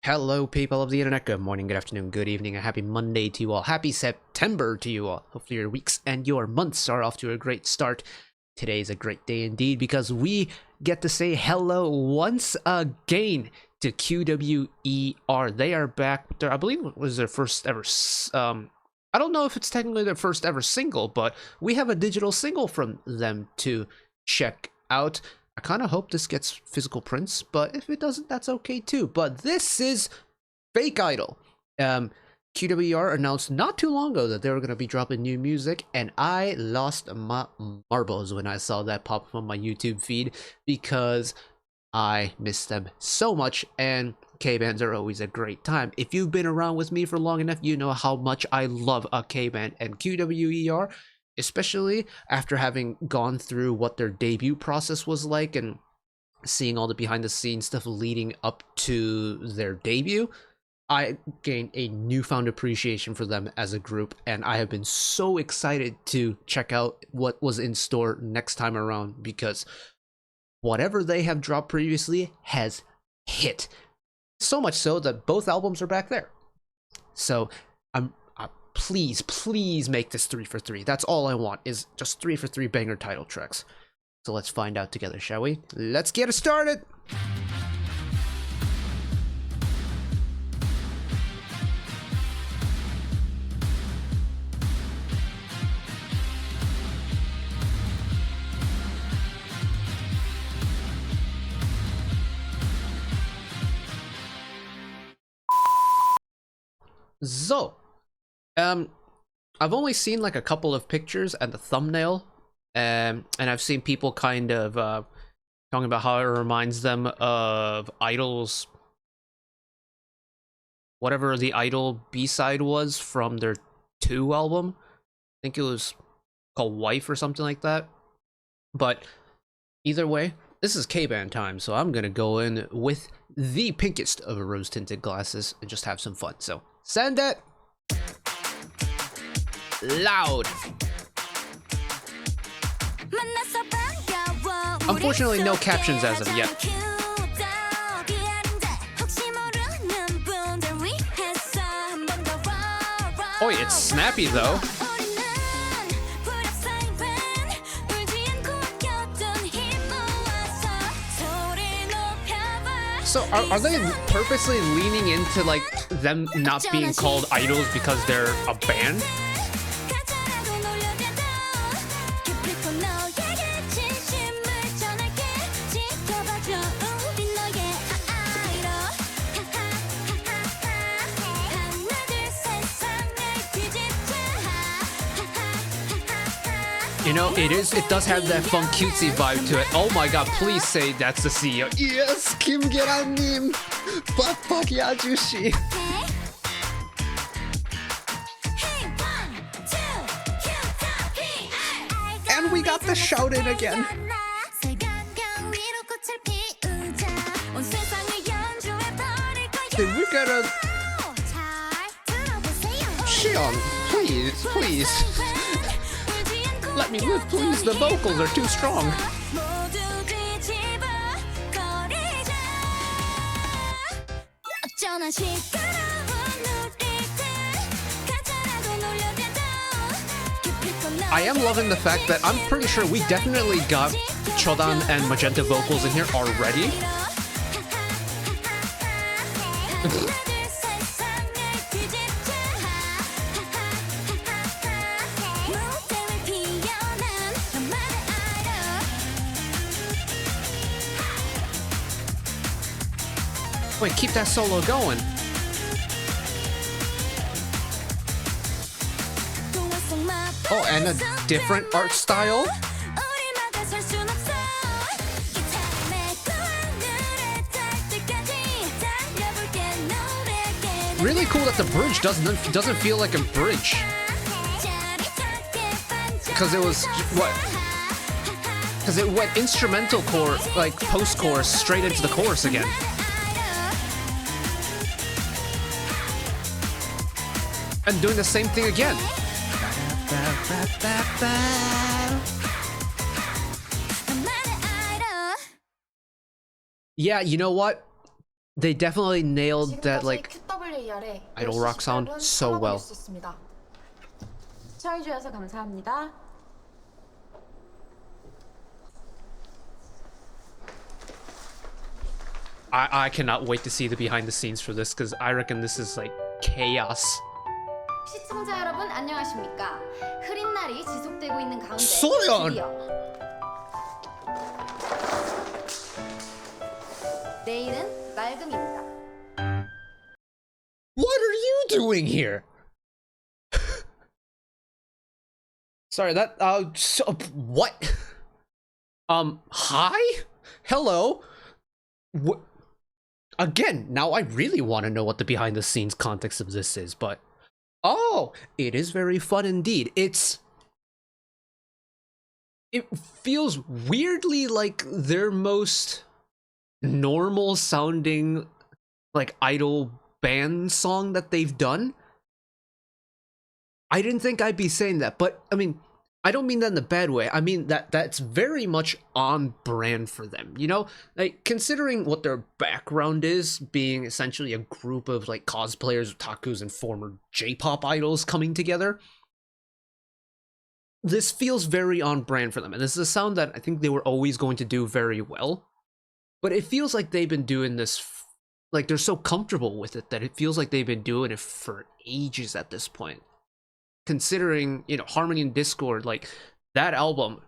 Hello, people of the internet. Good morning, good afternoon, good evening, and happy Monday to you all. Happy September to you all. Hopefully your weeks and your months are off to a great start. Today's a great day indeed because we get to say hello once again to QWER. They are back. I believe it was their first ever. I don't know if it's technically their first ever single, but we have a digital single from them to check out. I kind of hope this gets physical prints, but if it doesn't, that's okay too. But this is Fake Idol. QWER announced not too long ago that they were going to be dropping new music, and I lost my marbles when I saw that pop up on my YouTube feed because I miss them so much, and K-bands are always a great time. If you've been around with me for long enough, you know how much I love a K-band, and QWER, especially after having gone through what their debut process was like and seeing all the behind the scenes stuff leading up to their debut, I gained a newfound appreciation for them as a group, and I have been so excited to check out what was in store next time around because whatever they have dropped previously has hit. So much so that both albums are back there. So please make this 3 for 3. That's all I want, is just 3 for 3 banger title tracks. So let's find out together, shall we? Let's get it started! So, I've only seen like a couple of pictures and the thumbnail, and I've seen people kind of talking about how it reminds them of Idol's, whatever the Idol B-side was from their 2 album. I think it was called Wife or something like that. But either way, this is K-band time, so I'm gonna go in with the pinkest of rose-tinted glasses and just have some fun. So send it! Loud. Unfortunately, no captions as of yet. Oh, it's snappy though. So are they purposely leaning into like them not being called idols because they're a band? You know, it does have that fun cutesy vibe to it. Oh my god, please say that's the CEO. Yes, Kim Geran-nim! 빡빡이 아저씨! And we got the shout in again. Dude, we gotta... Shion, please. Let me live, please. The vocals are too strong. I am loving the fact that I'm pretty sure we definitely got Chodan and Magenta vocals in here already. Wait, keep that solo going. Oh, and a different art style? Really cool that the bridge doesn't feel like a bridge. Because it was what? Because it went instrumental chorus, like post-chorus, straight into the chorus again. And doing the same thing again. Yeah, you know what? they definitely nailed that like QWER의 idol rock sound so well. 시청해주셔서 감사합니다. I cannot wait to see the behind the scenes for this because I reckon this is like chaos. 시청자 여러분 안녕하십니까? 흐린 날이 지속되고 있는 가운데 소연! 드디어 내일은 맑음입니다. What are you doing here? Sorry, that what? Hi? Hello? What? Again, now I really want to know what the behind the scenes context of this is, but oh, it is very fun indeed. It feels weirdly like their most normal sounding like idol band song that they've done. I didn't think I'd be saying that, but I mean, I don't mean that in a bad way. I mean that's very much on brand for them, you know? Like, considering what their background is, being essentially a group of like cosplayers, otakus, and former J-pop idols coming together, this feels very on brand for them. And this is a sound that I think they were always going to do very well. But it feels like they've been doing this, like they're so comfortable with it that it feels like they've been doing it for ages at this point. Considering, you know, Harmony and Discord, like, that album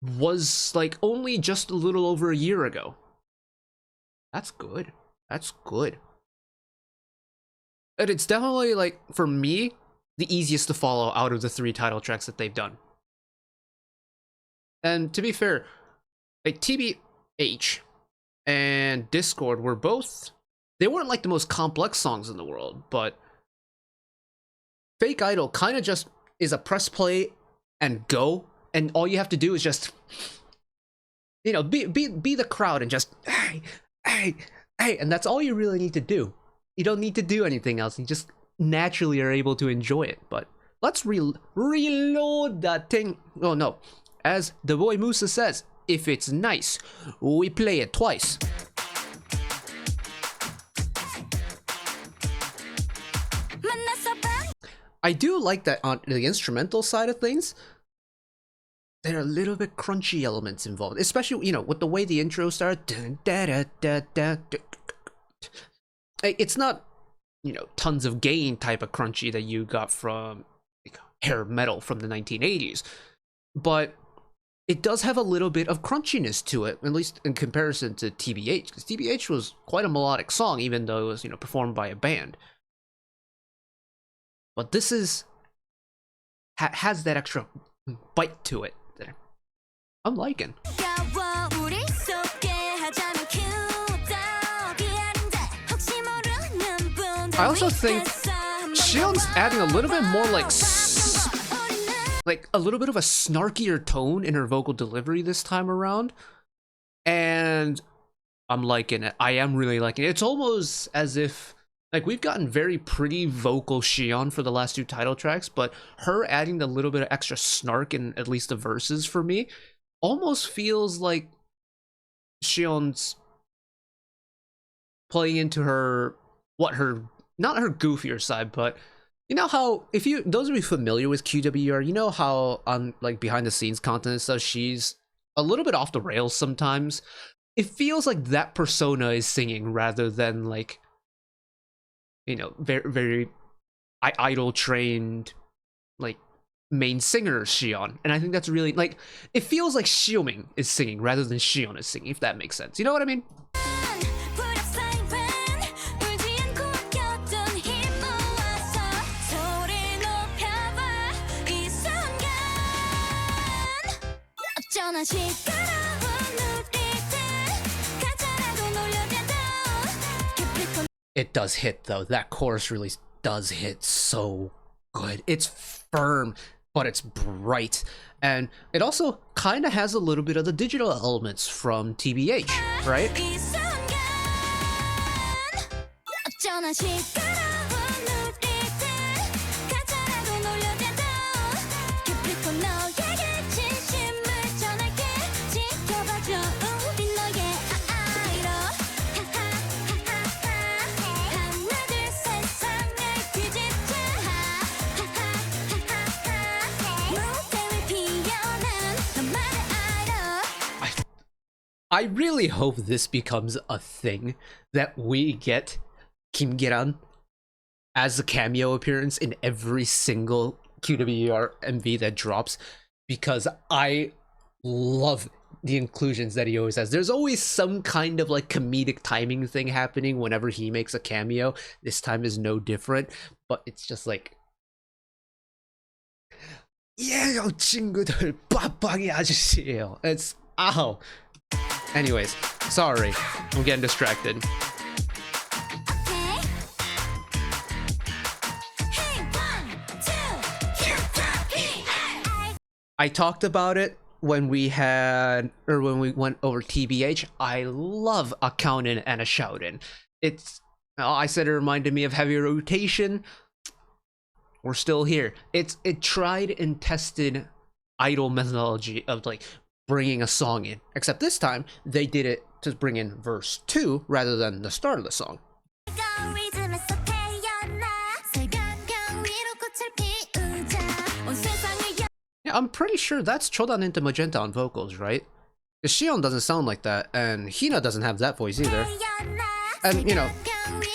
was, like, only just a little over a year ago. That's good. That's good. And it's definitely, like, for me, the easiest to follow out of the 3 title tracks that they've done. And to be fair, like, TBH and Discord were both, they weren't, like, the most complex songs in the world, but Fake Idol kind of just is a press play and go, and all you have to do is just, you know, be the crowd and just hey, and that's all you really need to do. You don't need to do anything else. You just naturally are able to enjoy it. But let's reload that thing. Oh no, as the boy Musa says, if it's nice, we play it twice. I do like that on the instrumental side of things, there are a little bit crunchy elements involved, especially, you know, with the way the intro starts. It's not, you know, tons of gain type of crunchy that you got from like hair metal from the 1980s, but it does have a little bit of crunchiness to it, at least in comparison to TBH, because TBH was quite a melodic song, even though it was, you know, performed by a band. But this is has that extra bite to it there. I'm liking. I also think Shion's adding a little bit more like a little bit of a snarkier tone in her vocal delivery this time around, and I'm liking it. I am really liking it. It's almost as if, like, we've gotten very pretty vocal Shion for the last 2 title tracks, but her adding a little bit of extra snark in at least the verses for me almost feels like Shion's playing into her, not her goofier side, but you know how, if you, those of you familiar with QWER, you know how on like behind the scenes content and stuff, she's a little bit off the rails sometimes. It feels like that persona is singing rather than like, you know, very idol trained like main singer Shion, and I think that's really, like, it feels like Xiuming is singing rather than Shion is singing, if that makes sense. You know what I mean? It does hit though. That chorus really does hit so good. It's firm, but it's bright. And it also kind of has a little bit of the digital elements from TBH, right? I really hope this becomes a thing that we get Kim Geran as a cameo appearance in every single QWER MV that drops, because I love the inclusions that he always has. There's always some kind of like comedic timing thing happening whenever he makes a cameo. This time is no different, but it's just like, 예요 친구들 빡빡이 아저씨예요. It's ow. Anyways, sorry, I'm getting distracted. I talked about it when we went over TBH. I love a count-in and a shout-in. I said it reminded me of heavy rotation. We're still here. It tried and tested idol methodology of like bringing a song in, except this time they did it to bring in verse 2 rather than the start of the song. Yeah, I'm pretty sure that's Chodan into Magenta on vocals, right? Because Shion doesn't sound like that, and Hina doesn't have that voice either. And, you know,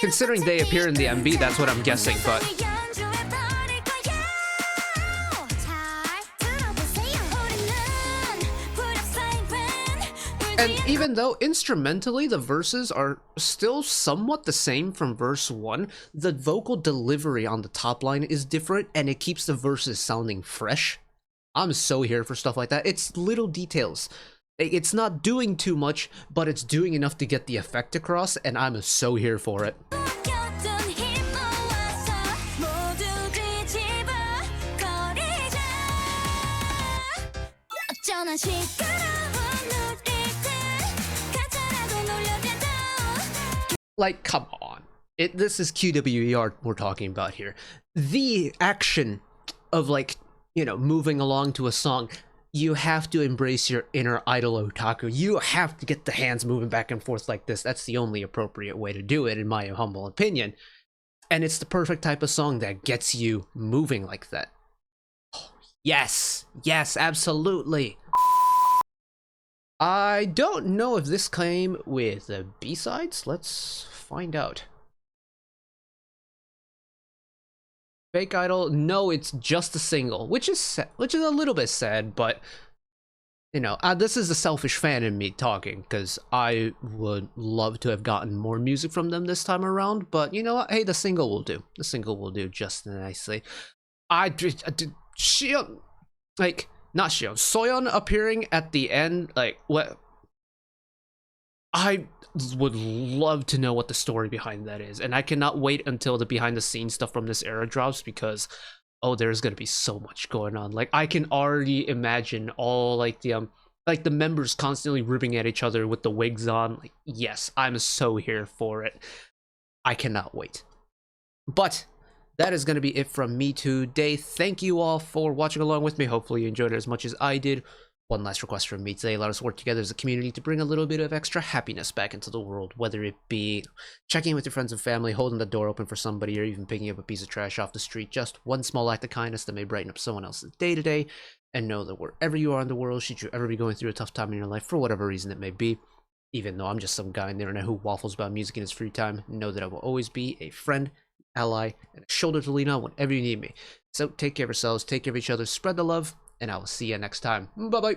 considering they appear in the MV, that's what I'm guessing, but... And even though instrumentally the verses are still somewhat the same from verse 1, the vocal delivery on the top line is different, and it keeps the verses sounding fresh. I'm so here for stuff like that. It's little details. It's not doing too much, but it's doing enough to get the effect across, and I'm so here for it. Like, come on. This is QWER we're talking about here. The action of, like, you know, moving along to a song, you have to embrace your inner idol otaku. You have to get the hands moving back and forth like this. That's the only appropriate way to do it, in my humble opinion. And it's the perfect type of song that gets you moving like that. Oh, yes, yes, absolutely. I don't know if this came with the B-sides. Let's find out. Fake Idol, no, it's just a single, which is a little bit sad, but you know, this is the selfish fan in me talking, because I would love to have gotten more music from them this time around, but you know what? Hey, the single will do. The single will do just nicely. Shion, like, not Shion, Soyeon appearing at the end, like, what? I would love to know what the story behind that is, and I cannot wait until the behind the scenes stuff from this era drops, because oh, there's gonna be so much going on. Like, I can already imagine all like the members constantly ribbing at each other with the wigs on. Like, yes, I'm so here for it. I cannot wait. But that is gonna be it from me today. Thank you all for watching along with me. Hopefully you enjoyed it as much as I did. One last request from me today: let us work together as a community to bring a little bit of extra happiness back into the world, whether it be checking in with your friends and family, holding the door open for somebody, or even picking up a piece of trash off the street. Just one small act of kindness that may brighten up someone else's day to day. And know that wherever you are in the world, should you ever be going through a tough time in your life, for whatever reason it may be, even though I'm just some guy on the internet who waffles about music in his free time, know that I will always be a friend, ally, and a shoulder to lean on whenever you need me. So take care of yourselves, take care of each other, spread the love, and I will see you next time. Bye bye.